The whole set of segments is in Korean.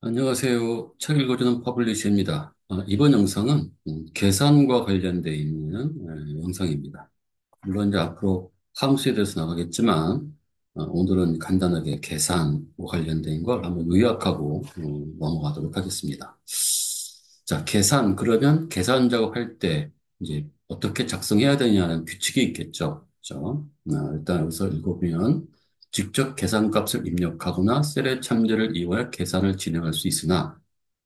안녕하세요. 책 읽어주는 퍼블리시입니다. 이번 영상은 계산과 관련되어 있는 영상입니다. 물론 이제 앞으로 함수에 대해서 나가겠지만 오늘은 간단하게 계산과 관련된 걸 한번 요약하고 넘어가도록 하겠습니다. 자, 계산 그러면 계산 작업할 때 이제 어떻게 작성해야 되냐는 규칙이 있겠죠. 그렇죠? 일단 여기서 읽어보면 직접 계산값을 입력하거나 셀의 참조를 이용해 계산을 진행할 수 있으나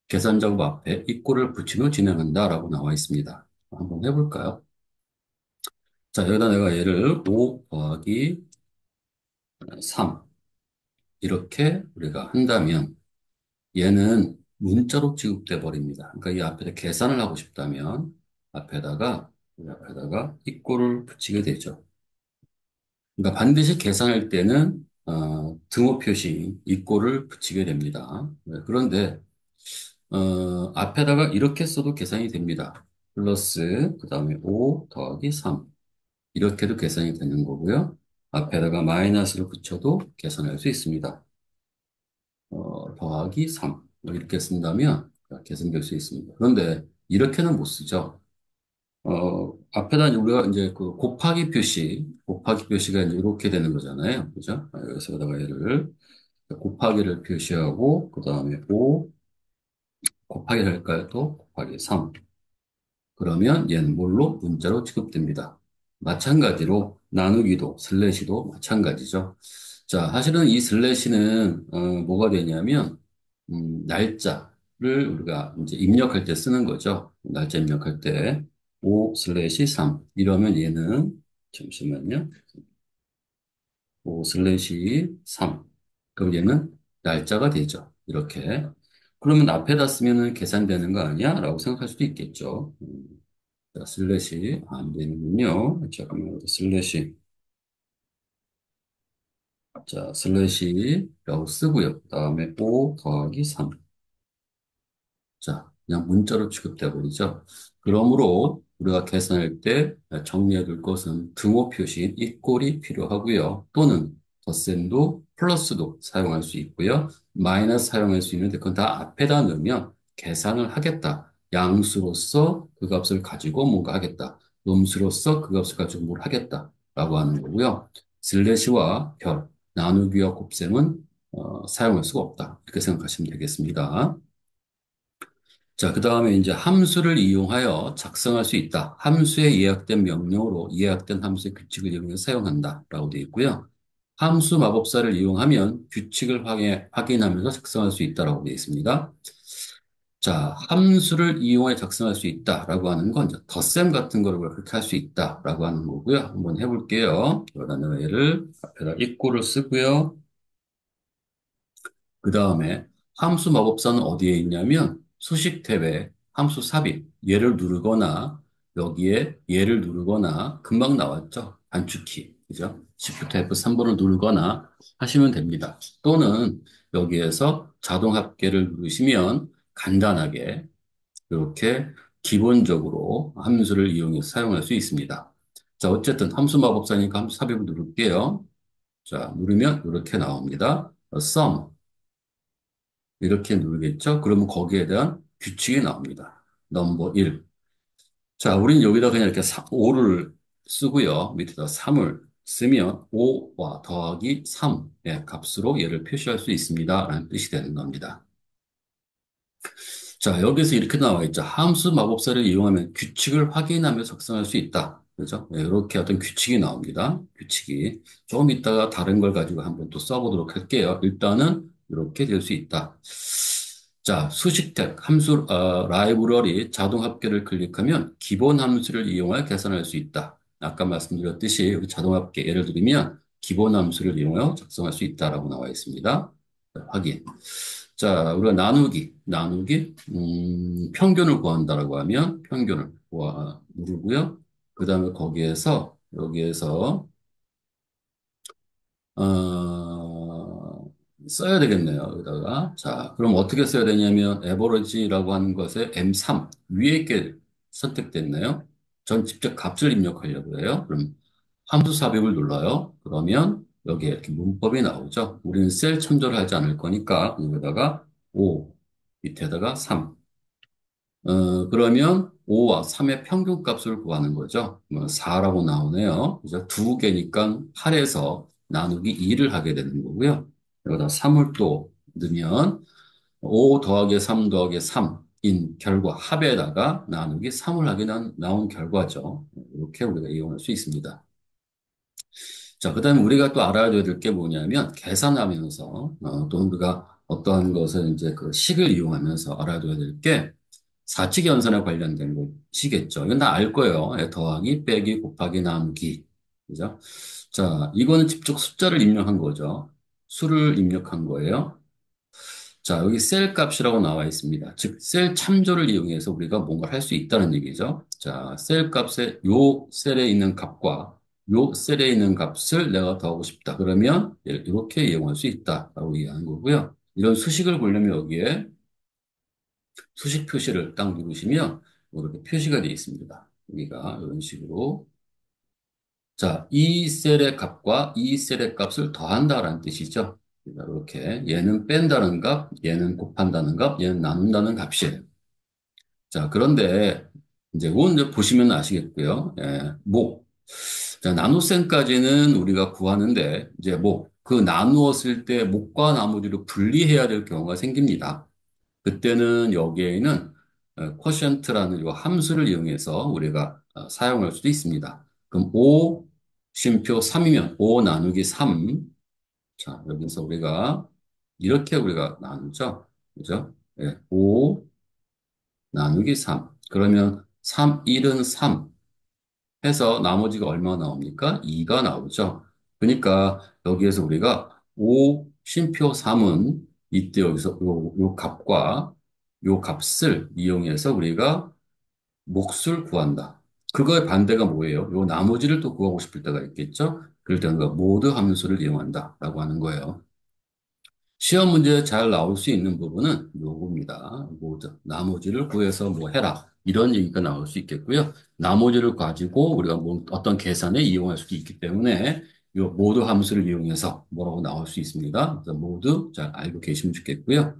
계산 작업 앞에 이꼬를 붙인 후 진행한다라고 나와 있습니다. 한번 해볼까요? 자, 여기다 내가 얘를 5 더하기 3 이렇게 우리가 한다면 얘는 문자로 취급돼 버립니다. 그러니까 이 앞에다 계산을 하고 싶다면 이 앞에다가 이꼬를 붙이게 되죠. 그러니까 반드시 계산할 때는 등호 표시 이꼬를 붙이게 됩니다. 네, 그런데 앞에다가 이렇게 써도 계산이 됩니다. 플러스, 그 다음에 5 더하기 3. 이렇게도 계산이 되는 거고요. 앞에다가 마이너스를 붙여도 계산할 수 있습니다. 더하기 3. 이렇게 쓴다면 계산될 수 있습니다. 그런데 이렇게는 못 쓰죠. 앞에다 이제 우리가 이제 그 곱하기 표시가 이제 이렇게 되는 거잖아요. 그죠? 여기서다가 얘를 곱하기를 표시하고, 그 다음에 5 곱하기 할까요? 또 곱하기 3. 그러면 얘는 뭘로? 문자로 취급됩니다. 마찬가지로 나누기도 슬래시도 마찬가지죠. 자, 사실은 이 슬래시는 뭐가 되냐면 날짜를 우리가 이제 입력할 때 쓰는 거죠. 날짜 입력할 때 5 슬래시 3 이러면 얘는 잠시만요. 5 슬래시 3 그럼 얘는 날짜가 되죠. 이렇게. 그러면 앞에다 쓰면은 계산되는 거 아니야? 라고 생각할 수도 있겠죠. 자, 슬래시 안 되는군요. 잠깐만요. 슬래시. 자, 슬래시라고 쓰고요. 그 다음에 5 더하기 3. 자, 그냥 문자로 취급돼 버리죠. 그러므로 우리가 계산할 때 정리해 둘 것은 등호 표시인 이꼴이 필요하고요. 또는 덧셈도 플러스도 사용할 수 있고요. 마이너스 사용할 수 있는데 그건 다 앞에다 넣으면 계산을 하겠다. 양수로서 그 값을 가지고 뭔가 하겠다. 음수로서 그 값을 가지고 뭘 하겠다. 라고 하는 거고요. 슬래시와 별, 나누기와 곱셈은 사용할 수가 없다. 이렇게 생각하시면 되겠습니다. 자, 그 다음에 이제 함수를 이용하여 작성할 수 있다. 함수에 예약된 명령으로 예약된 함수의 규칙을 이용해서 사용한다. 라고 되어 있고요. 함수 마법사를 이용하면 규칙을 확인하면서 작성할 수 있다라고 되어 있습니다. 자, 함수를 이용해 작성할 수 있다라고 하는 건 이제 덧셈 같은 거를 그렇게 할 수 있다라고 하는 거고요. 한번 해볼게요. 그러면 얘를 앞에다 이꼬를 쓰고요. 그 다음에 함수 마법사는 어디에 있냐면 수식 탭에 함수 삽입, 얘를 누르거나 여기에 얘를 누르거나 금방 나왔죠? 단축키, 그죠? Shift F3번을 누르거나 하시면 됩니다. 또는 여기에서 자동 합계를 누르시면 간단하게 이렇게 기본적으로 함수를 이용해서 사용할 수 있습니다. 자, 어쨌든 함수 마법사니까 함수 삽입을 누를게요. 자, 누르면 이렇게 나옵니다. sum 이렇게 누르겠죠? 그러면 거기에 대한 규칙이 나옵니다. 넘버 1. 자, 우리는 여기다 그냥 이렇게 5를 쓰고요. 밑에다 3을 쓰면 5와 더하기 3의 값으로 얘를 표시할 수 있습니다. 라는 뜻이 되는 겁니다. 자, 여기서 이렇게 나와 있죠. 함수 마법사를 이용하면 규칙을 확인하며 작성할 수 있다. 그죠? 네, 이렇게 어떤 규칙이 나옵니다. 규칙이. 조금 이따가 다른 걸 가지고 한번 또 써보도록 할게요. 일단은 이렇게 될 수 있다. 자, 수식택, 라이브러리 자동 합계를 클릭하면 기본 함수를 이용하여 계산할 수 있다. 아까 말씀드렸듯이 우리 자동 합계 예를 들면 기본 함수를 이용하여 작성할 수 있다라고 나와 있습니다. 자, 확인. 자, 우리가 평균을 구한다라고 하면 평균을 누르고요. 그 다음에 여기에서, 써야 되겠네요. 여기다가. 자, 그럼 어떻게 써야 되냐면, 에버리지라고 하는 것에 M3, 위에 게 선택됐네요. 전 직접 값을 입력하려고 해요. 그럼 함수 삽입을 눌러요. 그러면 여기에 이렇게 문법이 나오죠. 우리는 셀 참조를 하지 않을 거니까, 여기다가 5. 밑에다가 3. 그러면 5와 3의 평균값을 구하는 거죠. 4라고 나오네요. 그죠? 두 개니까 8에서 나누기 2를 하게 되는 거고요. 여기다 3을 또 넣으면 5 더하기 3 더하기 3인 결과 합에다가 나누기 3을 하게 나온 결과죠. 이렇게 우리가 이용할 수 있습니다. 자, 그다음에 우리가 또 알아야 될 게 뭐냐면 계산하면서 또 우리가 어떠한 것을 이제 그 식을 이용하면서 알아둬야 될 게 사칙 연산에 관련된 것이겠죠. 이건 다 알 거예요. 예, 더하기, 빼기, 곱하기, 나누기. 그죠? 자, 이거는 직접 숫자를 입력한 거죠. 수를 입력한 거예요. 자, 여기 셀 값이라고 나와 있습니다. 즉, 셀 참조를 이용해서 우리가 뭔가를 할 수 있다는 얘기죠. 자, 셀 값에 요 셀에 있는 값과 요 셀에 있는 값을 내가 더하고 싶다. 그러면 이렇게 이용할 수 있다라고 이해하는 거고요. 이런 수식을 보려면 여기에 수식 표시를 딱 누르시면 이렇게 표시가 되어 있습니다. 여기가 이런 식으로. 자, 이 셀의 값과 이 셀의 값을 더한다라는 뜻이죠. 이렇게 얘는 뺀다는 값, 얘는 곱한다는 값, 얘는 나눈다는 값이에요. 자, 그런데 이제 이건 이제 보시면 아시겠고요. 예, 목. 자, 나눗셈까지는 우리가 구하는데 이제 그 나누었을 때 목과 나머지로 분리해야 될 경우가 생깁니다. 그때는 여기에는 quotient라는 이 함수를 이용해서 우리가 사용할 수도 있습니다. 그럼 5 쉼표 3이면 5 나누기 3. 자, 여기서 우리가 이렇게 우리가 나누죠. 그죠? 예, 5 나누기 3. 그러면 3, 1은 3 해서 나머지가 얼마 나옵니까? 2가 나오죠. 그러니까 여기에서 우리가 5 쉼표 3은 이때 여기서 요 값과 요 값을 이용해서 우리가 몫을 구한다. 그거의 반대가 뭐예요? 요 나머지를 또 구하고 싶을 때가 있겠죠? 그럴 때는 그 모드 함수를 이용한다라고 하는 거예요. 시험 문제에 잘 나올 수 있는 부분은 요겁니다. 모드. 나머지를 구해서 뭐 해라. 이런 얘기가 나올 수 있겠고요. 나머지를 가지고 우리가 뭐 어떤 계산에 이용할 수도 있기 때문에 요 모드 함수를 이용해서 뭐라고 나올 수 있습니다. 그래서 모두 잘 알고 계시면 좋겠고요.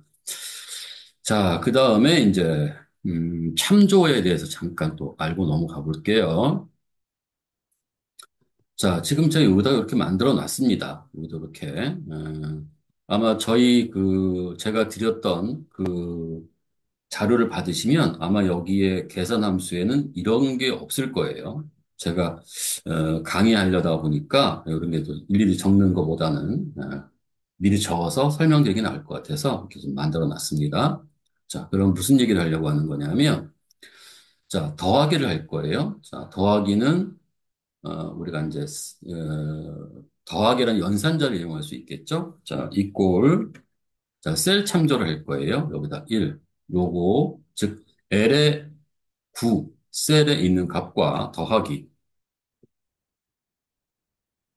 자, 그 다음에 이제 참조에 대해서 잠깐 또 알고 넘어가 볼게요. 자, 지금 저희 여기다 이렇게 만들어 놨습니다. 여기도 이렇게. 아마 저희 제가 드렸던 자료를 받으시면 아마 여기에 계산 함수에는 이런 게 없을 거예요. 제가, 강의하려다 보니까 이런 게 또 일일이 적는 것보다는, 미리 적어서 설명드리기 나을 것 같아서 이렇게 좀 만들어 놨습니다. 자, 그럼 무슨 얘기를 하려고 하는 거냐면, 자, 더하기를 할 거예요. 자, 더하기는 우리가 이제 더하기란 연산자를 이용할 수 있겠죠? 자, 이꼴 자, 셀 참조를 할 거예요. 여기다 1. 요거 즉 L의 9 셀에 있는 값과 더하기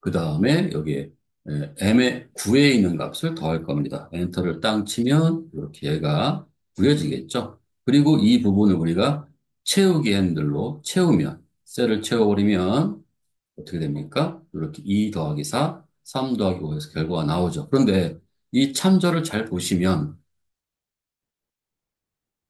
그 다음에 여기에 M의 9에 있는 값을 더할 겁니다. 엔터를 땅 치면 이렇게 얘가 구해지겠죠. 그리고 이 부분을 우리가 채우기 핸들로 채우면 셀을 채워버리면 어떻게 됩니까? 이렇게 2 더하기 4, 3 더하기 5에서 결과가 나오죠. 그런데 이 참조를 잘 보시면,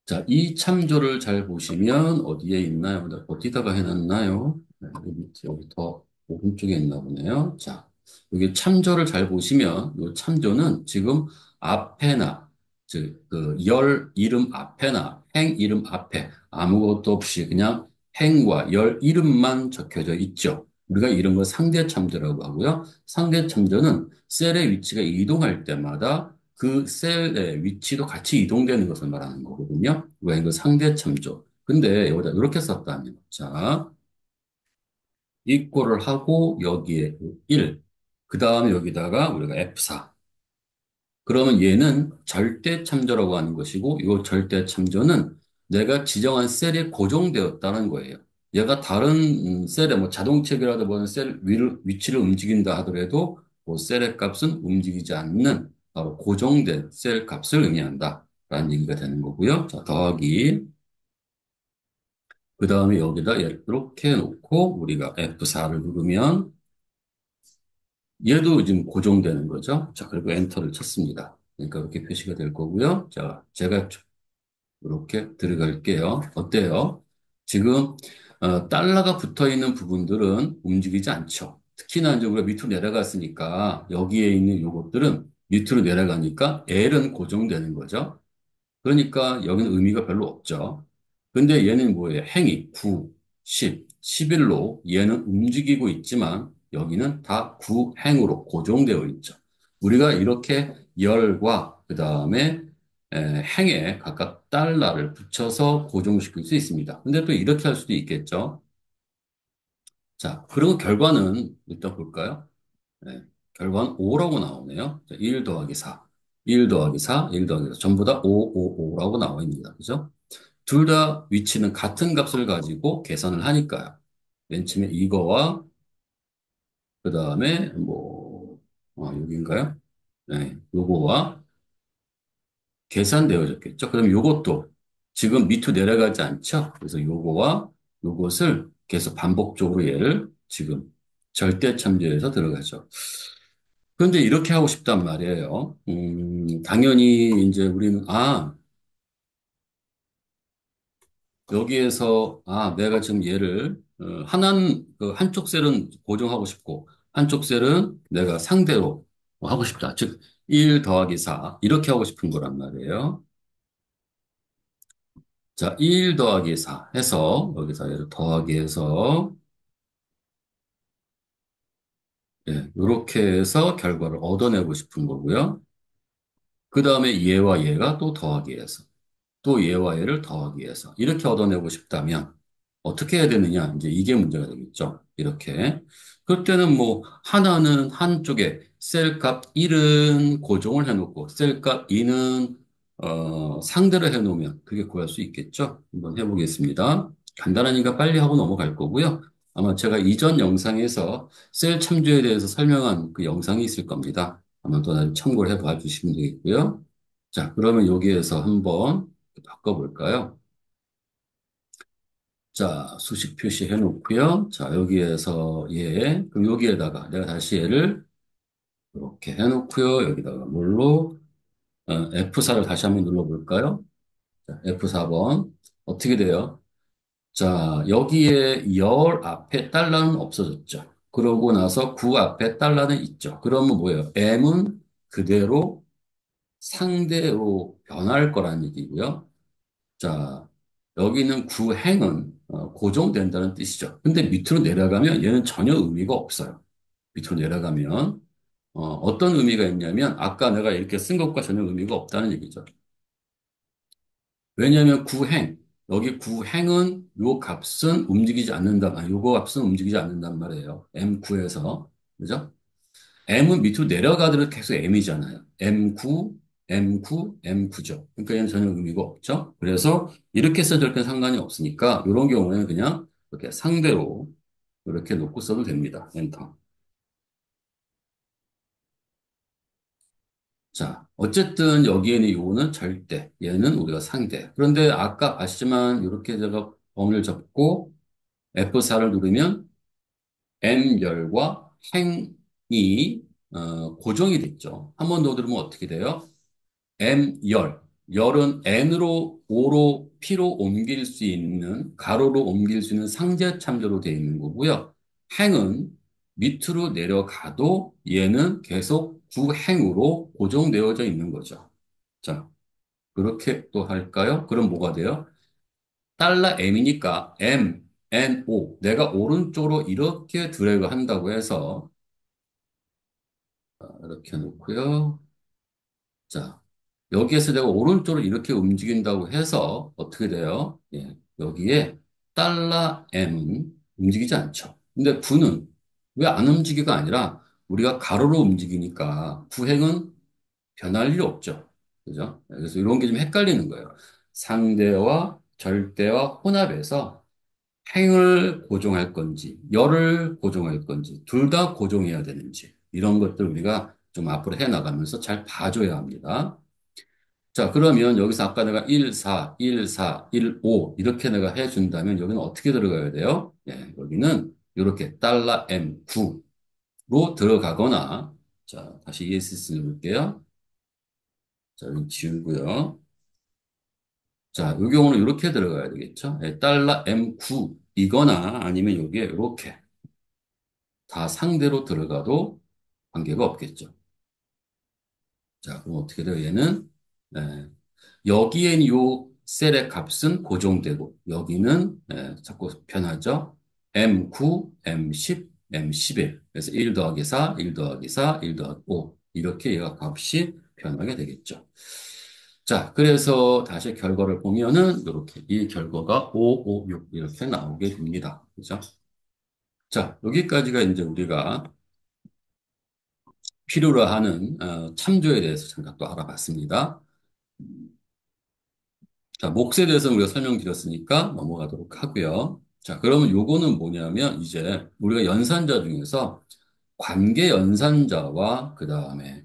자, 이 참조를 잘 보시면 어디에 있나요? 어디다가 해놨나요? 네, 여기 밑에, 여기 더 오른쪽에 있나 보네요. 자, 여기 참조를 잘 보시면, 이 참조는 지금 앞에나, 즉, 열 이름 앞에나 행 이름 앞에 아무것도 없이 그냥 행과 열 이름만 적혀져 있죠. 우리가 이런 걸 상대 참조라고 하고요. 상대 참조는 셀의 위치가 이동할 때마다 그 셀의 위치도 같이 이동되는 것을 말하는 거거든요. 왜 이거 상대 참조. 근데 여기다 이렇게 썼다면, 자, 이꼴을 하고 여기에 1, 그 다음에 여기다가 우리가 F4. 그러면 얘는 절대 참조라고 하는 것이고, 이 절대 참조는 내가 지정한 셀이 고정되었다는 거예요. 얘가 다른 셀에 뭐 자동책이라도 보는 셀 위치를 움직인다 하더라도 그 셀의 값은 움직이지 않는 바로 고정된 셀 값을 의미한다. 라는 얘기가 되는 거고요. 자, 더하기. 그 다음에 여기다 이렇게 놓고 우리가 F4를 누르면 얘도 지금 고정되는 거죠. 자, 그리고 엔터를 쳤습니다. 그러니까 이렇게 표시가 될 거고요. 자, 제가 이렇게 들어갈게요. 어때요? 지금 달러가 붙어 있는 부분들은 움직이지 않죠. 특히나 이제 우리가 밑으로 내려갔으니까 여기에 있는 요것들은 밑으로 내려가니까 L은 고정되는 거죠. 그러니까 여기는 의미가 별로 없죠. 근데 얘는 뭐예요? 행이 9, 10, 11로 얘는 움직이고 있지만 여기는 다 구행으로 고정되어 있죠. 우리가 이렇게 열과 그 다음에 행에 각각 달러를 붙여서 고정시킬 수 있습니다. 근데 또 이렇게 할 수도 있겠죠. 자, 그리고 결과는 일단 볼까요? 네, 결과는 5라고 나오네요. 자, 1 더하기 4, 1 더하기 4, 1 더하기 4 전부 다 5, 5, 5라고 나와 있습니다. 그죠? 둘 다 위치는 같은 값을 가지고 계산을 하니까요. 맨 처음에 이거와 그 다음에 여기인가요? 네, 요거와 계산되어졌겠죠. 그럼 요것도 지금 밑으로 내려가지 않죠. 그래서 요거와 요것을 계속 반복적으로 얘를 지금 절대 참조해서 들어가죠. 그런데 이렇게 하고 싶단 말이에요. 당연히 이제 우리는, 여기에서, 내가 지금 얘를, 그 한쪽 셀은 고정하고 싶고, 한쪽 셀은 내가 상대로 하고 싶다. 즉, 1 더하기 4. 이렇게 하고 싶은 거란 말이에요. 자, 1 더하기 4 해서, 여기서 얘를 더하기 해서, 예, 이렇게 해서 결과를 얻어내고 싶은 거고요. 그 다음에 얘와 얘가 또 더하기 해서. 또 얘와 얘를 더하기 위해서 이렇게 얻어내고 싶다면 어떻게 해야 되느냐? 이제 이게 문제가 되겠죠. 이렇게. 그럴 때는 뭐 하나는 한쪽에 셀값 1은 고정을 해놓고 셀값 2는 상대로 해놓으면 그게 구할 수 있겠죠. 한번 해보겠습니다. 간단하니까 빨리 하고 넘어갈 거고요. 아마 제가 이전 영상에서 셀 참조에 대해서 설명한 그 영상이 있을 겁니다. 아마 또 나중에 참고를 해봐 주시면 되겠고요. 자, 그러면 여기에서 한번 바꿔볼까요? 자, 수식 표시해 놓고요. 자, 여기에서 그럼 여기에다가 내가 다시 얘를 이렇게 해 놓고요. 여기다가 뭘로? F4를 다시 한번 눌러볼까요? 자, F4번. 어떻게 돼요? 자, 여기에 열 앞에 달러는 없어졌죠. 그러고 나서 구 앞에 달러는 있죠. 그러면 뭐예요? M은 그대로 상대로 변할 거란 얘기고요. 자, 여기는 구행은 고정된다는 뜻이죠. 근데 밑으로 내려가면 얘는 전혀 의미가 없어요. 밑으로 내려가면 떤 의미가 있냐면 아까 내가 이렇게 쓴 것과 전혀 의미가 없다는 얘기죠. 왜냐하면 구행, 여기 구행은 요 값은 움직이지 않는다. 요거 값은 움직이지 않는단 말이에요. M9에서. 그죠? M은 밑으로 내려가도록 계속 M이잖아요. M9, M9, M9죠. 그러니까 얘는 전혀 의미가 없죠. 그래서 이렇게 써도 저렇게 상관이 없으니까 이런 경우에는 그냥 이렇게 상대로 이렇게 놓고 써도 됩니다. 엔터. 자, 어쨌든 여기에는 요거는 절대, 얘는 우리가 상대. 그런데 아까 봤지만 이렇게 제가 범위를 접고 F4를 누르면 M열과 행이 고정이 됐죠. 한 번 더 누르면 어떻게 돼요? M열. 열은 N으로, O로, P로 옮길 수 있는, 가로로 옮길 수 있는 상대 참조로 되어 있는 거고요. 행은 밑으로 내려가도 얘는 계속 주행으로 고정되어져 있는 거죠. 자, 그렇게 또 할까요? 그럼 뭐가 돼요? 달러 M이니까 M, N, O. 내가 오른쪽으로 이렇게 드래그 한다고 해서, 이렇게 놓고요. 자, 여기에서 내가 오른쪽으로 이렇게 움직인다고 해서 어떻게 돼요? 예, 여기에 달러 M은 움직이지 않죠. 근데 구는 왜 안 움직이가 아니라 우리가 가로로 움직이니까 구행은 변할 일 없죠. 그죠? 그래서 이런 게 좀 헷갈리는 거예요. 상대와 절대와 혼합해서 행을 고정할 건지, 열을 고정할 건지, 둘 다 고정해야 되는지, 이런 것들 우리가 좀 앞으로 해 나가면서 잘 봐줘야 합니다. 자, 그러면 여기서 아까 내가 1, 4, 1, 4, 1, 5 이렇게 내가 해준다면 여기는 어떻게 들어가야 돼요? 예, 여기는 이렇게 달러 M 9로 들어가거나 자, 다시 ESS 눌러볼게요. 자, 여기 지우고요. 자, 이 경우는 이렇게 들어가야 되겠죠? 예, 달러 M9 이거나 아니면 여기에 이렇게 다 상대로 들어가도 관계가 없겠죠. 자, 그럼 어떻게 돼요? 얘는 예, 여기엔 요 셀의 값은 고정되고 여기는 자꾸 변하죠. M9, M10, M11. 그래서 1 더하기 4, 1 더하기 4, 1 더하기 5. 이렇게 얘가 값이 변하게 되겠죠. 자, 그래서 다시 결과를 보면은 이렇게 이 결과가 5, 5, 6 이렇게 나오게 됩니다. 그죠? 자, 여기까지가 이제 우리가 필요로 하는 참조에 대해서 잠깐 또 알아봤습니다. 자, 몫에 대해서는 우리가 설명드렸으니까 넘어가도록 하고요. 자, 그러면 요거는 뭐냐면 이제 우리가 연산자 중에서 관계 연산자와 그 다음에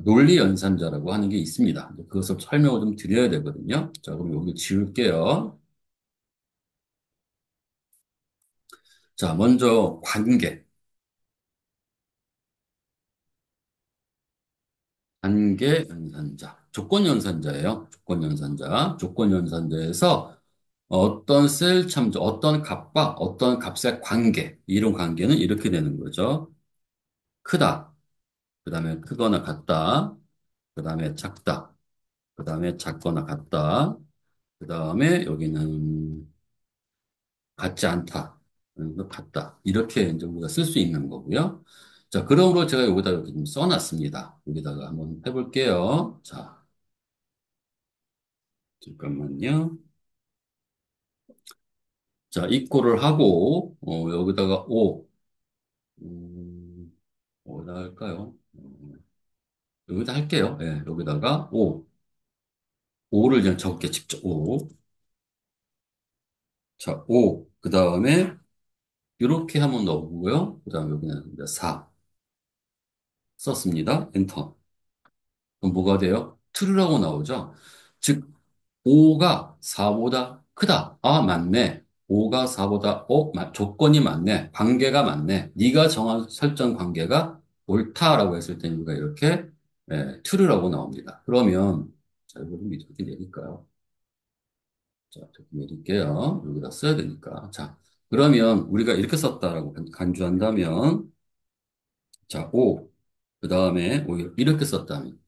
논리 연산자라고 하는 게 있습니다. 그것을 설명을 좀 드려야 되거든요. 자, 그럼 여기 지울게요. 자, 먼저 관계. 관계 연산자. 조건 연산자예요. 조건 연산자. 조건 연산자에서 어떤 셀 참조, 어떤 값과 어떤 값의 관계, 이런 관계는 이렇게 되는 거죠. 크다, 그 다음에 크거나 같다, 그 다음에 작다, 그 다음에 작거나 같다, 그 다음에 여기는 같지 않다, 같다. 이렇게 이제 우리가 쓸 수 있는 거고요. 자, 그러므로 제가 여기다 이렇게 좀 써놨습니다. 여기다가 한번 해볼게요. 자, 잠깐만요. 자, 이꼬를 하고, 여기다가 O, 어디다 할까요? 여기다 할게요. 예, 여기다가 O, O를 그냥 적게 직접 O. 자, O. 그 다음에 이렇게 한번 넣어보고요. 그 다음에 여기는 이제 4 썼습니다. 엔터. 그럼 뭐가 돼요? true라고 나오죠? 즉, 5가 4보다 크다. 아, 맞네. 5가 4보다, 조건이 맞네. 관계가 맞네. 네가 정한 설정 관계가 옳다라고 했을 때 우리가 이렇게 true라고 나옵니다. 그러면, 자, 이거 좀 이렇게 내릴까요? 자, 이렇게 내릴게요. 여기다 써야 되니까. 자, 그러면 우리가 이렇게 썼다라고 간주한다면, 자, 5. 그 다음에 이렇게 썼다면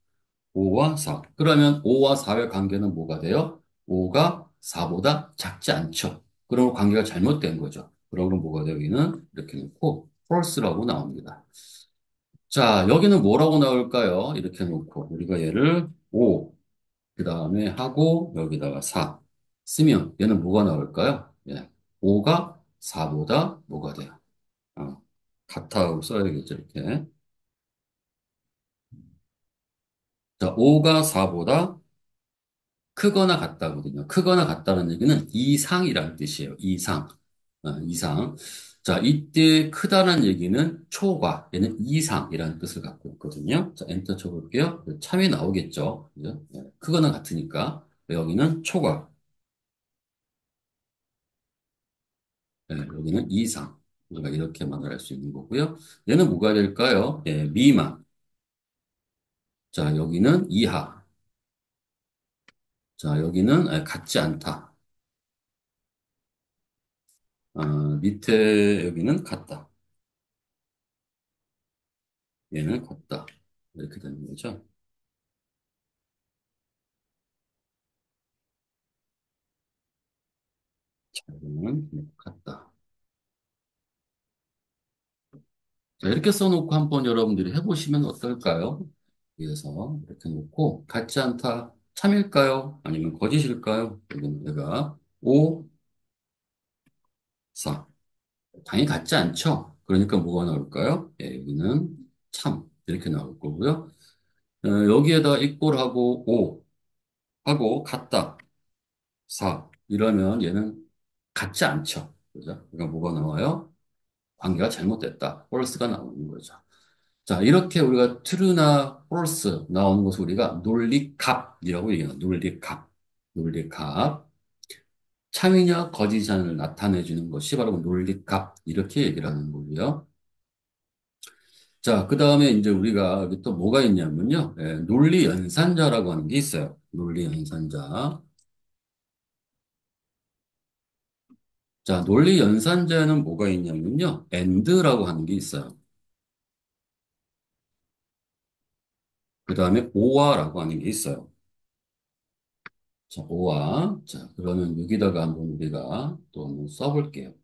5와 4. 그러면 5와 4의 관계는 뭐가 돼요? 5가 4보다 작지 않죠. 그럼 관계가 잘못된 거죠. 그러면 뭐가 돼요? 여기는 이렇게 놓고 false라고 나옵니다. 자, 여기는 뭐라고 나올까요? 이렇게 놓고 우리가 얘를 5, 그 다음에 하고 여기다가 4 쓰면 얘는 뭐가 나올까요? 예. 5가 4보다 뭐가 돼요? 어, 같다고 써야겠죠, 이렇게. 자, 5가 4보다 크거나 같다거든요. 크거나 같다는 얘기는 이상이라는 뜻이에요. 이상. 이상. 자, 이때 크다는 얘기는 초과, 얘는 이상이라는 뜻을 갖고 있거든요. 자, 엔터 쳐볼게요. 참이 나오겠죠. 그죠? 크거나 같으니까. 여기는 초과, 여기는 이상. 우리가 이렇게 말할 수 있는 거고요. 얘는 뭐가 될까요? 미만. 자, 여기는 이하. 자, 여기는 같지 않다. 밑에 여기는 같다. 얘는 같다. 이렇게 되는 거죠. 자, 그러면 같다. 자, 이렇게 써놓고 한번 여러분들이 해보시면 어떨까요? 그래서 이렇게 놓고 같지 않다. 참일까요? 아니면 거짓일까요? 여기는 내가 5, 4. 당연히 같지 않죠? 그러니까 뭐가 나올까요? 여기는 참. 이렇게 나올 거고요. 여기에다 이꼴하고 5 하고 같다. 4. 이러면 얘는 같지 않죠. 그죠? 그러니까 뭐가 나와요? 관계가 잘못됐다. false가 나오는 거죠. 자, 이렇게 우리가 true나 false 나오는 것을 우리가 논리값이라고 얘기해요. 논리값. 논리값. 참이냐 거짓이냐를 나타내 주는 것이 바로 논리값. 이렇게 얘기를 하는 거고요. 자, 그 다음에 이제 우리가 여기 또 뭐가 있냐면요. 논리 연산자라고 하는 게 있어요. 논리 연산자. 자, 논리 연산자에는 뭐가 있냐면요. and라고 하는 게 있어요. 그 다음에 or라고 하는 게 있어요. 자, or. 자, 그러면 여기다가 한번 우리가 또 한번 써볼게요.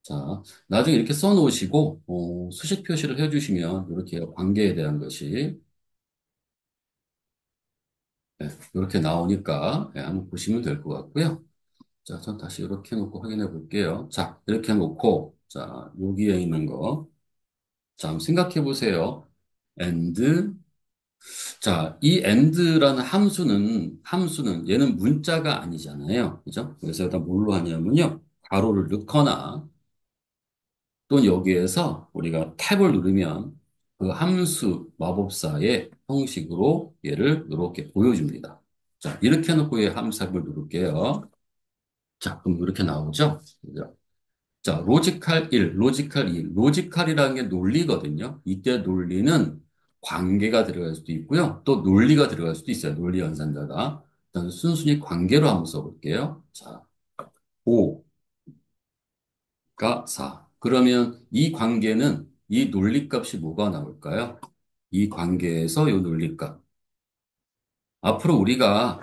자, 나중에 이렇게 써놓으시고, 수식 표시를 해주시면, 이렇게 관계에 대한 것이, 네, 이렇게 나오니까, 네, 한번 보시면 될 것 같고요. 자, 전 다시 이렇게 놓고 확인해 볼게요. 자, 이렇게 놓고, 자, 여기에 있는 거. 자, 한번 생각해 보세요. and, 자, 이 and라는 함수는 얘는 문자가 아니잖아요. 그죠? 그래서 일단 뭘로 하냐면요. 가로를 넣거나, 또는 여기에서 우리가 탭을 누르면 그 함수 마법사의 형식으로 얘를 이렇게 보여줍니다. 자, 이렇게 해놓고 얘 함수를 누를게요. 자, 그럼 이렇게 나오죠? 그죠? 자, 로지컬 1, 로지컬 2. 로지컬이라는 게 논리거든요. 이때 논리는 관계가 들어갈 수도 있고요. 또 논리가 들어갈 수도 있어요. 논리 연산자가. 일단 순순히 관계로 한번 써볼게요. 자, 5가 4. 그러면 이 관계는 이 논리값이 뭐가 나올까요? 이 관계에서 이 논리값. 앞으로 우리가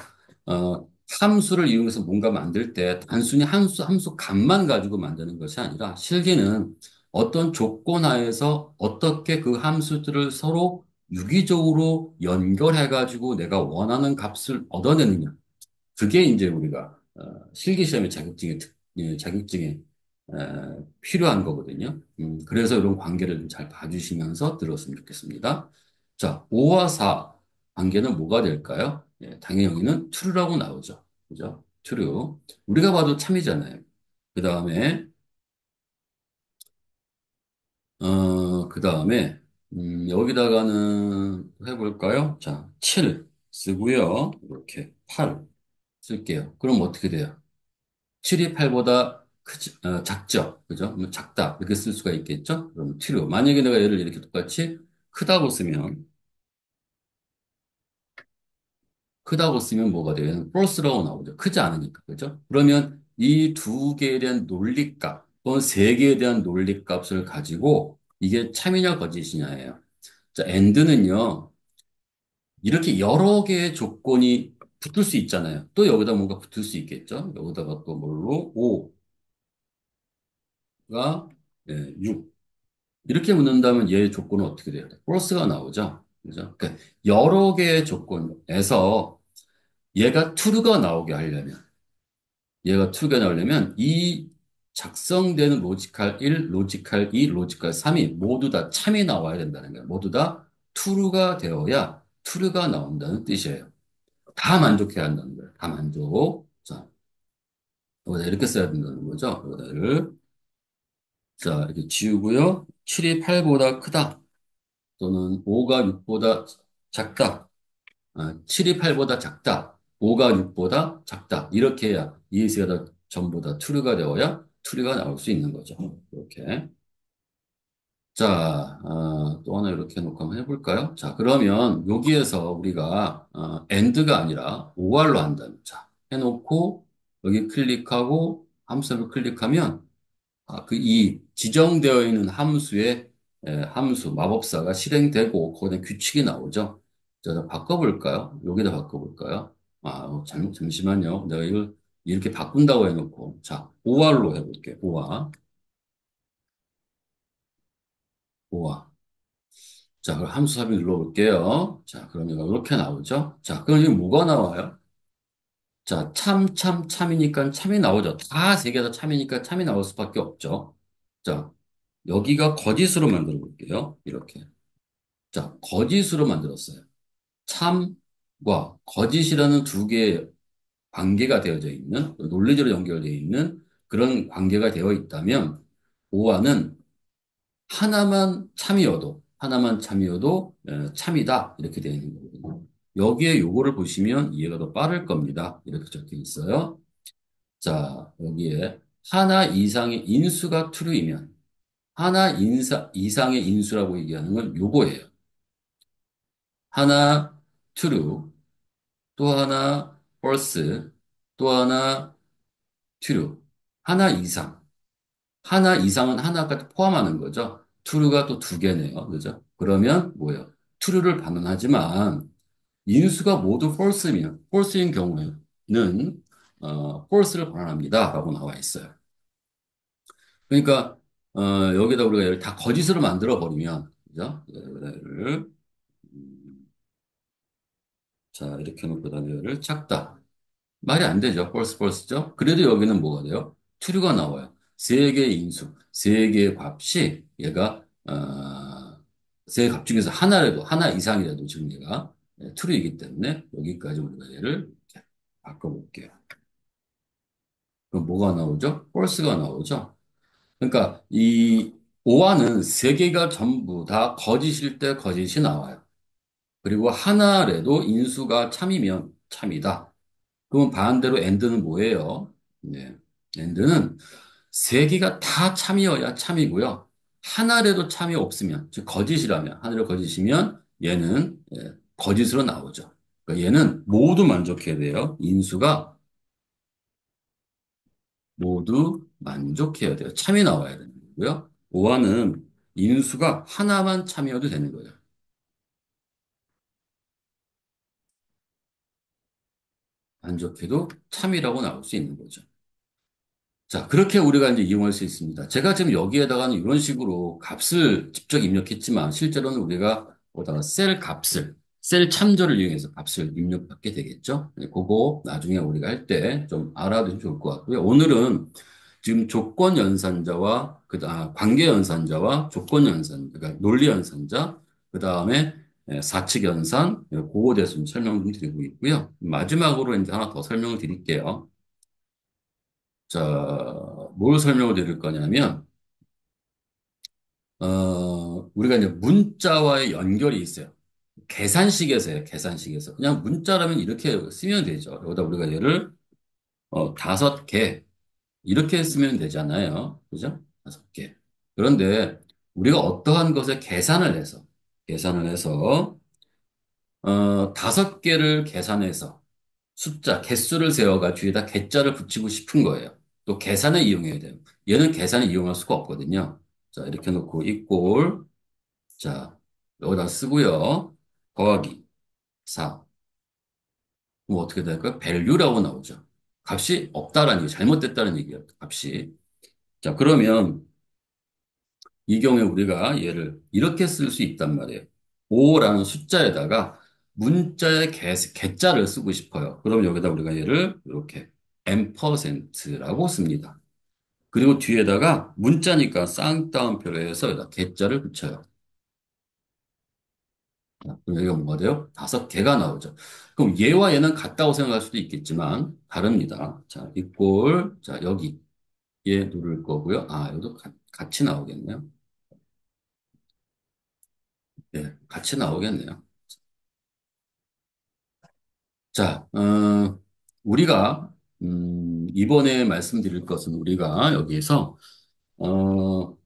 함수를 이용해서 뭔가 만들 때 단순히 함수 값만 가지고 만드는 것이 아니라 실기는 어떤 조건 하에서 어떻게 그 함수들을 서로 유기적으로 연결해 가지고 내가 원하는 값을 얻어내느냐. 그게 이제 우리가 실기 시험의 자격증에 필요한 거거든요. 그래서 이런 관계를 좀 잘 봐주시면서 들었으면 좋겠습니다. 자, 5와 4 관계는 뭐가 될까요? 예, 당연히 여기는 true라고 나오죠. 그죠? true. 우리가 봐도 참이잖아요. 그 다음에 그 다음에 여기다가는 해볼까요? 자, 7 쓰고요. 이렇게 8 쓸게요. 그럼 어떻게 돼요? 7이 8보다 작죠. 그죠? 그럼 작다. 이렇게 쓸 수가 있겠죠? 그럼 true. 만약에 내가 얘를 이렇게 똑같이 크다고 쓰면, 크다고 쓰면 뭐가 돼요? 얘는 false라고 나오죠. 크지 않으니까. 그죠? 그러면 이 두 개에 대한 논리값, 또는 세 개에 대한 논리값을 가지고 이게 참이냐 거짓이냐예요. 자, and는요, 이렇게 여러 개의 조건이 붙을 수 있잖아요. 또 여기다 뭔가 붙을 수 있겠죠? 여기다가 또 뭘로? 5가 6. 이렇게 묻는다면 얘의 조건은 어떻게 돼요? 플러스가 나오죠. 그죠? 그러니까 여러 개의 조건에서 얘가 true가 나오게 하려면, 얘가 true가 나오려면 이 작성되는 로지컬 1, 로지컬 2, 로지컬 3이 모두 다 참이 나와야 된다는 거예요. 모두 다 true가 되어야 true가 나온다는 뜻이에요. 다 만족해야 한다는 거예요. 다 만족. 자, 여기다 이렇게 써야 된다는 거죠. 여기다를. 자, 이렇게 지우고요. 7이 8보다 크다. 또는 5가 6보다 작다. 7이 8보다 작다. 5가 6보다 작다. 이렇게 해야 이 세가 다 전부 다 true가 되어야 true가 나올 수 있는 거죠. 이렇게. 자, 또 하나 이렇게 해놓고 한번 해볼까요? 자, 그러면 여기에서 우리가 and가 아니라 or로 한다면, 자, 해놓고 여기 클릭하고 함수를 클릭하면 이 지정되어 있는 함수의 함수, 마법사가 실행되고 거기에 규칙이 나오죠. 자, 바꿔볼까요? 여기다 바꿔볼까요? 잠시만요. 내가 이걸 이렇게 바꾼다고 해놓고. 자, OR로 해볼게요. OR. OR. 자, 그럼 함수 삽입 눌러볼게요. 자, 그러면 이렇게 나오죠. 자, 그럼 지금 뭐가 나와요? 자, 참이니까 참이 나오죠. 다 세 개 다 참이니까 참이 나올 수밖에 없죠. 자, 여기가 거짓으로 만들어 볼게요. 이렇게. 자, 거짓으로 만들었어요. 참과 거짓이라는 두 개의 관계가 되어져 있는, 논리적으로 연결되어 있는 그런 관계가 되어 있다면, 오와는 하나만 참이어도 참이다. 이렇게 되어 있는 거거든요. 여기에 요거를 보시면 이해가 더 빠를 겁니다. 이렇게 적혀 있어요. 자, 여기에 하나 이상의 인수가 true이면, 이상의 인수라고 얘기하는 건 요거예요. 하나 true, 또 하나 false, 또 하나 true. 하나 이상. 하나 이상은 하나까지 포함하는 거죠. true가 또 두 개네요. 그죠? 그러면 뭐예요? true를 반환하지만 인수가 모두 false인 경우에는 false를 반환합니다. 라고 나와 있어요. 그러니까 여기다 우리가 얘를 다 거짓으로 만들어 버리면 그죠? 얘를 자 이렇게 놓고 다음에 얘를 작다. 말이 안 되죠. false죠. 그래도 여기는 뭐가 돼요? true가 나와요. 세 개의 인수, 세 개의 값이 얘가 세 값 중에서 하나라도 하나 이상이라도 지금 얘가 true이기 때문에 여기까지 우리가 얘를 이렇게 바꿔볼게요. 그럼 뭐가 나오죠? false가 나오죠. 그러니까 이 오화는 세 개가 전부 다 거짓일 때 거짓이 나와요. 그리고 하나라도 인수가 참이면 참이다. 그럼 반대로 and는 뭐예요? 네. and는 세 개가 다 참이어야 참이고요. 하나라도 참이 없으면, 즉 거짓이라면, 하나로 거짓이면 얘는 거짓으로 나오죠. 그러니까 얘는 모두 만족해야 돼요. 인수가 모두 만족해야 돼요. 참이 나와야 되는 거고요. 오화는 인수가 하나만 참이어도 되는 거예요. 만족해도 참이라고 나올 수 있는 거죠. 자, 그렇게 우리가 이제 이용할 수 있습니다. 제가 지금 여기에다가는 이런 식으로 값을 직접 입력했지만 실제로는 우리가 거기다가 셀 참조를 이용해서 값을 입력받게 되겠죠. 네, 그거 나중에 우리가 할 때 좀 알아두면 좋을 것 같고요. 오늘은 지금 조건 연산자와 관계 연산자와 조건 연산자, 그러니까 논리 연산자, 그 다음에 사칙 연산, 그거에 대해서 좀 설명 좀 드리고 있고요. 마지막으로 이제 하나 더 설명을 드릴게요. 자, 뭘 설명을 드릴 거냐면, 우리가 이제 문자와의 연결이 있어요. 계산식에서요, 계산식에서. 그냥 문자라면 이렇게 쓰면 되죠. 여기다 우리가 얘를, 5개, 이렇게 쓰면 되잖아요. 그죠? 5개. 그런데 우리가 어떠한 것에 계산을 해서, 5개를 계산해서 개수를 세워가 뒤에다 개자를 붙이고 싶은 거예요. 또 계산을 이용해야 돼요. 얘는 계산을 이용할 수가 없거든요. 자, 이렇게 놓고 이꼴, 자, 여기다 쓰고요. 더하기 4. 그럼 어떻게 될까요? value라고 나오죠. 값이 없다라는 얘기, 잘못됐다는 얘기예요. 값이. 자, 그러면 이 경우에 우리가 얘를 이렇게 쓸 수 있단 말이에요. 5라는 숫자에다가 문자의 개자를 쓰고 싶어요. 그럼 여기다 우리가 얘를 이렇게 %라고 씁니다. 그리고 뒤에다가 문자니까 쌍따옴표로 해서 여기다 개자를 붙여요. 자, 그럼 여기가 뭐가 돼요? 5개가 나오죠. 그럼 얘와 얘는 같다고 생각할 수도 있겠지만 다릅니다. 자, 자, 여기 얘 누를 거고요. 아, 여기도 같이 나오겠네요. 네, 같이 나오겠네요. 자, 우리가, 이번에 말씀드릴 것은 우리가 여기에서, 어,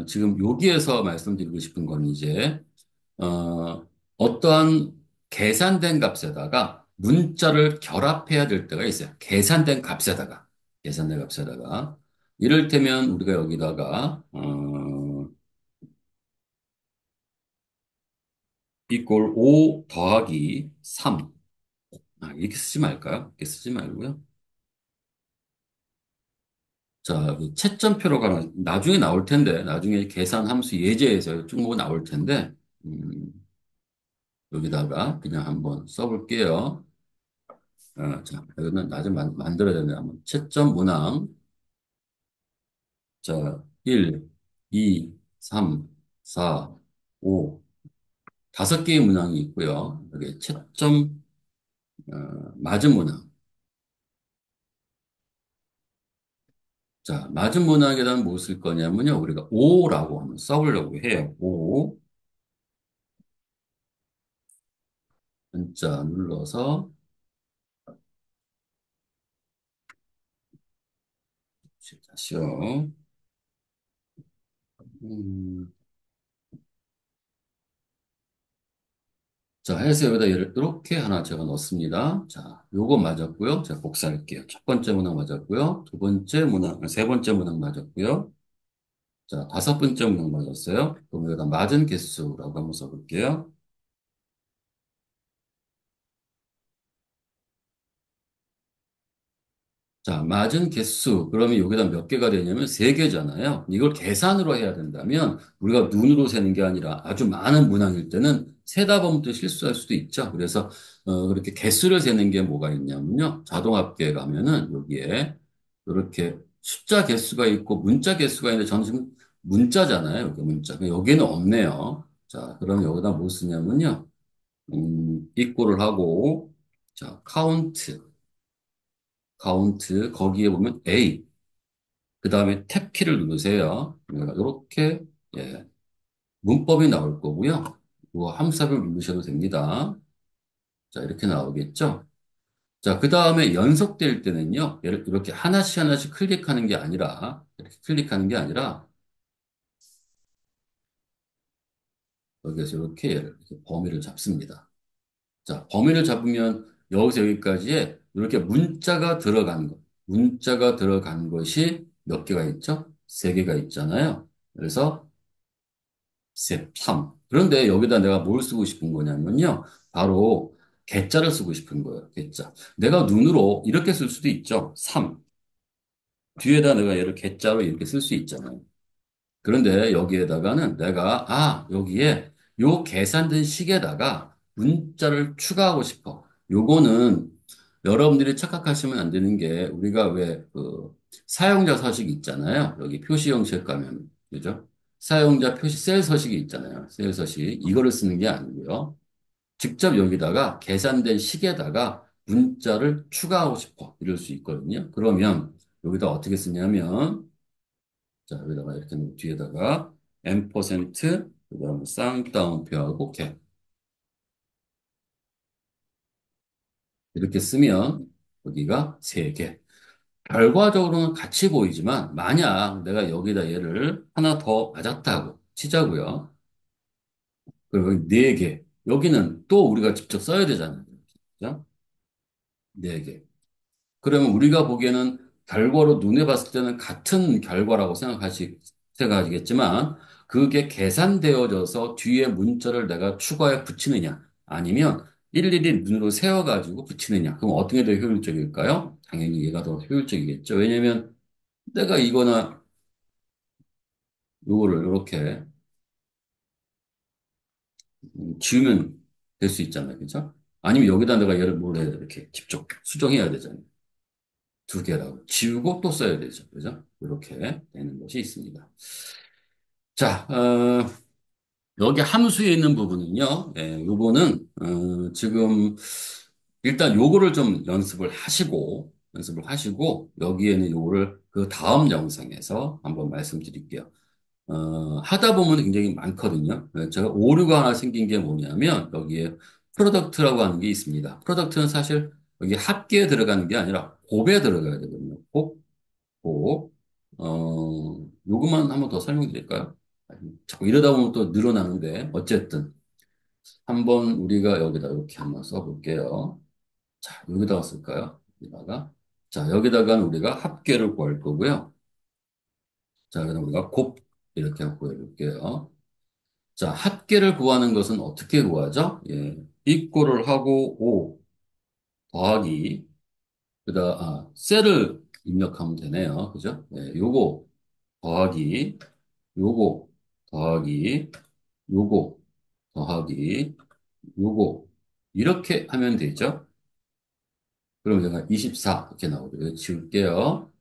지금 여기에서 말씀드리고 싶은 건 이제, 어떠한 계산된 값에다가 문자를 결합해야 될 때가 있어요. 계산된 값에다가. 이를테면 우리가 여기다가, 이꼴 5 더하기 3. 아, 이렇게 쓰지 말까요? 이렇게 쓰지 말고요. 자, 그 채점표로 가면 나중에 나올 텐데, 나중에 계산 함수 예제에서 쭉 뭐 나올 텐데, 음, 여기다가 그냥 한번 써볼게요. 자, 그러면 나중에 만들어야 되는데, 한번 채점 문항. 자, 1, 2, 3, 4, 5. 5개의 문항이 있고요. 여기 채점, 맞은 문항. 자, 맞은 문항에다가 뭐 쓸 거냐면요. 우리가 5라고 한번 써보려고 해요. 5. 문자 눌러서, 다시요. 음, 자, 해서 여기다 얘를 이렇게 하나 제가 넣습니다. 자, 요거 맞았고요. 제가 복사할게요. 첫 번째 문항 맞았고요. 두 번째 문항, 세 번째 문항 맞았고요. 자, 다섯 번째 문항 맞았어요. 그럼 여기다 맞은 개수라고 한번 써볼게요. 자, 맞은 개수. 그러면 여기다 몇 개가 되냐면 세 개잖아요. 이걸 계산으로 해야 된다면 우리가 눈으로 세는 게 아니라 아주 많은 문항일 때는 세다 보면 또 실수할 수도 있죠. 그래서 그렇게 개수를 세는 게 뭐가 있냐면요. 자동합계에 가면은 여기에 이렇게 숫자 개수가 있고 문자 개수가 있는데 저는 지금 문자잖아요. 여기 문자. 여기는 없네요. 자, 그럼 여기다 뭐 쓰냐면요. 이꼬를 하고 자, 카운트 거기에 보면 A 그 다음에 탭키를 누르세요. 이렇게 예, 문법이 나올 거고요. 이 함수를 누르셔도 됩니다. 자, 이렇게 나오겠죠? 자, 그 다음에 연속될 때는요. 이렇게 하나씩 하나씩 클릭하는 게 아니라 이렇게 클릭하는 게 아니라 여기에서 이렇게 이렇게 범위를 잡습니다. 자, 범위를 잡으면 여기서 여기까지에 이렇게 문자가 들어간 것이 몇 개가 있죠? 세 개가 있잖아요. 그래서 셋, 3. 그런데 여기다 내가 뭘 쓰고 싶은 거냐면요. 바로 개자를 쓰고 싶은 거예요. 개자. 내가 눈으로 이렇게 쓸 수도 있죠. 3. 뒤에다 내가 얘를 개자로 이렇게 쓸 수 있잖아요. 그런데 여기에다가는 내가, 여기에 요 계산된 식에다가 문자를 추가하고 싶어. 요거는 여러분들이 착각하시면 안 되는 게 우리가 왜 그 사용자 서식 있잖아요. 여기 표시 형식 가면, 그죠? 사용자 표시 셀 서식이 있잖아요. 셀 서식. 이거를 쓰는 게 아니고요. 직접 여기다가 계산된 식에다가 문자를 추가하고 싶어. 이럴 수 있거든요. 그러면 여기다 어떻게 쓰냐면 자, 여기다가 이렇게 놓고 뒤에다가 M%, 그다음에 쌍따옴표하고 개 이렇게 쓰면 여기가 세 개. 결과적으로는 같이 보이지만 만약 내가 여기다 얘를 하나 더 맞았다고 치자고요. 그리고 여기 네 개. 여기는 또 우리가 직접 써야 되잖아요. 그죠? 네 개. 그러면 우리가 보기에는 결과로 눈에 봤을 때는 같은 결과라고 생각하시겠지만 그게 계산되어져서 뒤에 문자를 내가 추가해 붙이느냐 아니면 일일이 눈으로 세워가지고 붙이느냐 그럼 어떤 게 더 효율적일까요? 당연히 얘가 더 효율적이겠죠. 왜냐면 내가 이거나 요거를 이렇게 지우면 될 수 있잖아요. 그죠? 아니면 여기다 내가 얘를 뭘 해야 돼? 이렇게 직접 수정해야 되잖아요. 두 개라고 지우고 또 써야 되죠. 그죠? 이렇게 되는 것이 있습니다. 자, 여기 함수에 있는 부분은요, 요거는, 지금, 일단 요거를 좀 연습을 하시고, 여기에는 요거를 그 다음 영상에서 한번 말씀드릴게요. 하다 보면 굉장히 많거든요. 제가 오류가 하나 생긴 게 뭐냐면, 여기에 프로덕트라고 하는 게 있습니다. 프로덕트는 사실 여기 합계에 들어가는 게 아니라 곱에 들어가야 되거든요. 곱, 요것만 한번 더 설명드릴까요? 자꾸 이러다 보면 또 늘어나는데, 어쨌든, 한번 우리가 여기다 이렇게 한번 써볼게요. 자, 여기다가 쓸까요? 여기다가. 자, 여기다가는 우리가 합계를 구할 거고요. 자, 그럼 우리가 곱, 이렇게 하고 구해볼게요. 자, 합계를 구하는 것은 어떻게 구하죠? 예, 이꼬를 하고 5 더하기, 셀을 입력하면 되네요. 그죠? 예, 요거 더하기, 요거 더하기, 요거 더하기, 요거 이렇게 하면 되죠. 그럼 제가 24 이렇게 나오죠. 이거 지울게요.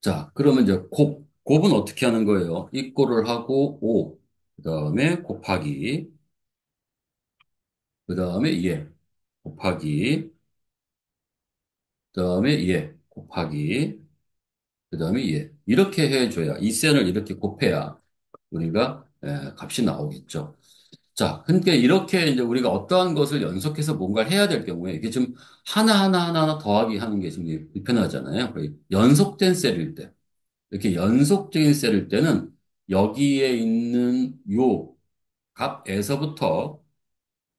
자, 그러면 이제 곱은 어떻게 하는 거예요? 이꼬를 하고 5, 그 다음에 곱하기, 그 다음에 2 곱하기, 그 다음에 2 곱하기, 그 다음에 2 이렇게 해줘야 이 셀을 이렇게 곱해야 우리가 값이 나오겠죠. 자, 그러니까 이렇게 이제 우리가 어떠한 것을 연속해서 뭔가를 해야 될 경우에 이게 좀 하나 더하기 하는 게 좀 불편하잖아요. 거의 연속된 셀일 때. 이렇게 연속적인 셀일 때는 여기에 있는 요 값에서부터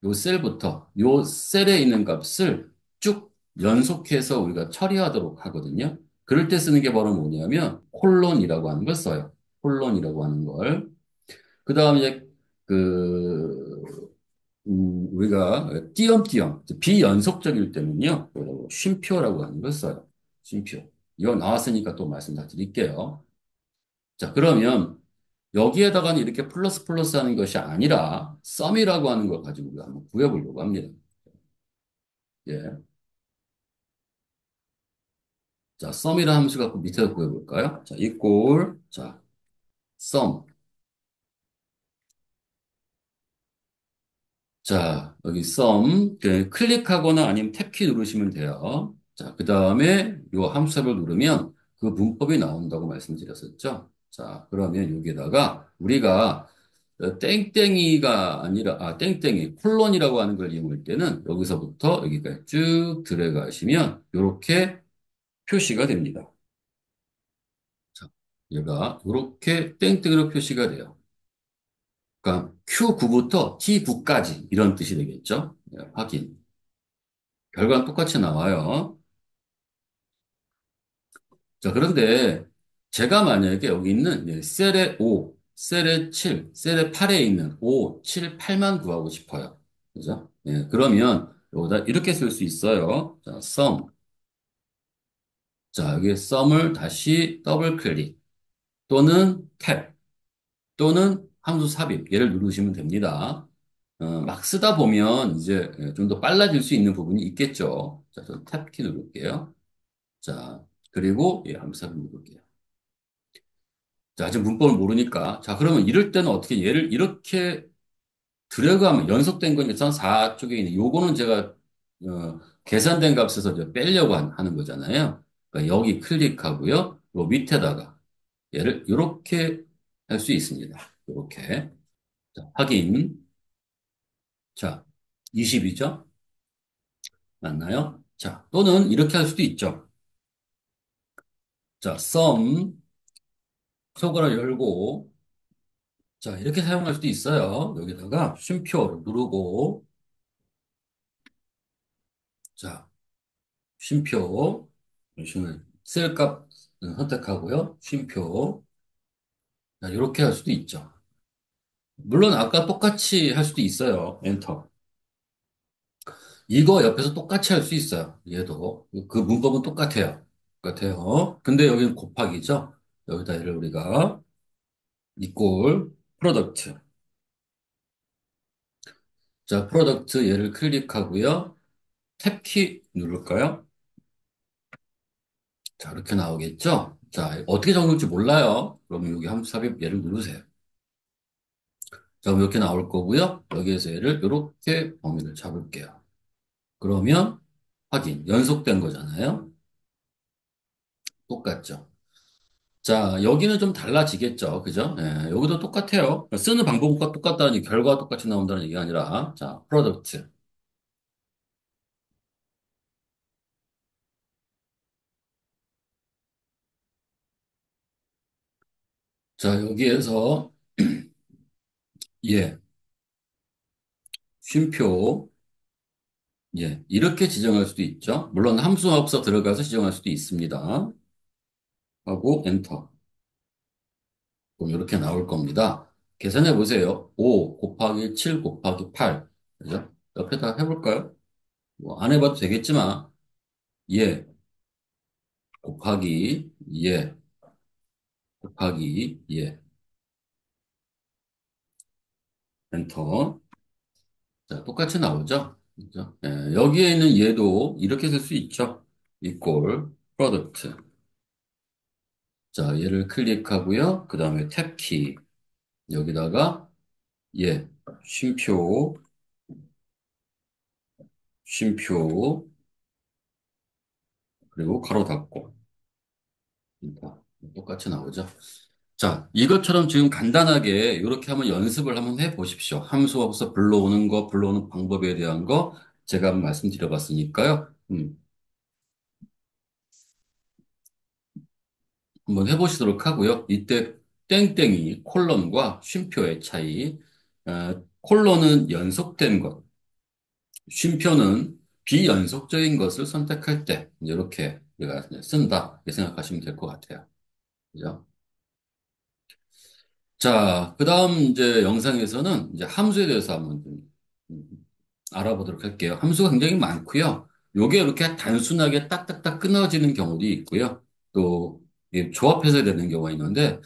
요 셀부터 요 셀에 있는 값을 쭉 연속해서 우리가 처리하도록 하거든요. 그럴 때 쓰는 게 바로 뭐냐면 콜론이라고 하는 걸 써요. 콜론이라고 하는 걸. 그 다음에 이제 그 우리가 띄엄띄엄 비연속적일 때는요. 쉼표라고 하는 걸 써요. 쉼표. 이거 나왔으니까 또 말씀 다 드릴게요. 자, 그러면 여기에다가는 이렇게 플러스 플러스 하는 것이 아니라 썸이라고 하는 걸 가지고 우리가 한번 구해보려고 합니다. 예. 자, 썸이라는 함수 갖고 밑에서 구해볼까요? 자, 이꼴, 자, 썸. 자, 여기 썸, 클릭하거나 아니면 탭키 누르시면 돼요. 자, 그 다음에 요 함수를 누르면 그 문법이 나온다고 말씀드렸었죠. 자, 그러면 여기에다가 우리가 땡땡이가 아니라, 땡땡이, 콜론이라고 하는 걸 이용할 때는 여기서부터 여기까지 쭉 들어가시면 이렇게 표시가 됩니다. 자, 얘가 이렇게 땡땡이로 표시가 돼요. 그러니까 Q9부터 T9까지 이런 뜻이 되겠죠. 네, 확인. 결과는 똑같이 나와요. 자, 그런데 제가 만약에 여기 있는 셀의 5, 셀의 7, 셀의 8에 있는 5, 7, 8만 구하고 싶어요. 그죠? 예, 그러면 여기다 이렇게 쓸 수 있어요. 자, sum. 자, 여기 sum을 다시 더블 클릭 또는 탭 또는 함수 삽입 얘를 누르시면 됩니다. 막 쓰다 보면 이제 좀 더 빨라질 수 있는 부분이 있겠죠. 자, 저 탭키 누를게요. 자, 그리고 함수 삽입 누를게요. 자, 아직 문법을 모르니까. 자, 그러면 이럴 때는 어떻게 얘를 이렇게 들어가면 연속된 거니까 4 쪽에 있는 요거는 제가 계산된 값에서 이제 빼려고 하는 거잖아요. 그러니까 여기 클릭하고요. 요 밑에다가 얘를 이렇게 할 수 있습니다. 이렇게. 자, 확인. 자, 20이죠? 맞나요? 자, 또는 이렇게 할 수도 있죠. 자, sum 속어를 열고 자, 이렇게 사용할 수도 있어요. 여기다가 쉼표를 누르고 자, 쉼표 보시면 셀값 선택하고요. 쉼표 자, 이렇게 할 수도 있죠. 물론 아까 똑같이 할 수도 있어요. 엔터. 이거 옆에서 똑같이 할 수 있어요. 얘도 그 문법은 똑같아요. 똑같아요. 근데 여기는 곱하기죠. 여기다 얘를 우리가 이꼴 프로덕트. 자, 프로덕트 얘를 클릭하고요. 탭키 누를까요? 자, 이렇게 나오겠죠? 자, 어떻게 적을지 몰라요. 그러면 여기 함수 삽입 얘를 누르세요. 자, 그럼 이렇게 나올 거고요. 여기에서 얘를 이렇게 범위를 잡을게요. 그러면 확인. 연속된 거잖아요. 똑같죠? 자, 여기는 좀 달라지겠죠. 그죠? 예, 여기도 똑같아요. 쓰는 방법과 똑같다니 결과가 똑같이 나온다는 얘기가 아니라 자, 프로덕트. 자, 여기에서 예, 쉼표 예, 이렇게 지정할 수도 있죠. 물론 함수 합서 들어가서 지정할 수도 있습니다. 하고 엔터. 그럼 이렇게 나올 겁니다. 계산해 보세요. 5 곱하기 7 곱하기 8. 그죠? 옆에다 해볼까요? 뭐 안 해봐도 되겠지만, 예, 곱하기, 예, 곱하기, 예, 엔터. 자, 똑같이 나오죠? 그죠? 예, 여기에 있는 얘도 이렇게 쓸 수 있죠? 이꼴, 프로덕트. 자, 얘를 클릭하고요. 그 다음에 탭키. 여기다가, 예, 쉼표, 쉼표, 그리고 가로 닫고. 그러니까 똑같이 나오죠. 자, 이것처럼 지금 간단하게 이렇게 한번 연습을 한번 해 보십시오. 함수 없어 불러오는 거, 불러오는 방법에 대한 거 제가 한번 말씀드려 봤으니까요. 한번 해보시도록 하고요. 이때 땡땡이 콜론과 쉼표의 차이, 콜론은 연속된 것, 쉼표는 비연속적인 것을 선택할 때 이렇게 우리가 쓴다 이렇게 생각하시면 될 것 같아요. 그죠? 자, 그 다음 이제 영상에서는 이제 함수에 대해서 한번 좀 음, 알아보도록 할게요. 함수가 굉장히 많고요. 요게 이렇게 단순하게 딱딱딱 끊어지는 경우도 있고요. 또 이게 조합해서 되는 경우가 있는데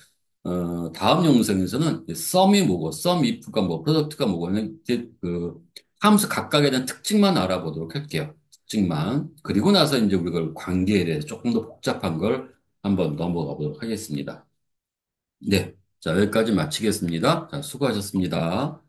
다음 영상에서는 썸이 뭐고, 썸 if가 뭐, 프로덕트가 뭐고, 이제 그 함수 각각에 대한 특징만 알아보도록 할게요. 특징만. 그리고 나서 이제 우리가 관계에 대해서 조금 더 복잡한 걸 한번 넘어가 보도록 하겠습니다. 네. 자, 여기까지 마치겠습니다. 자, 수고하셨습니다.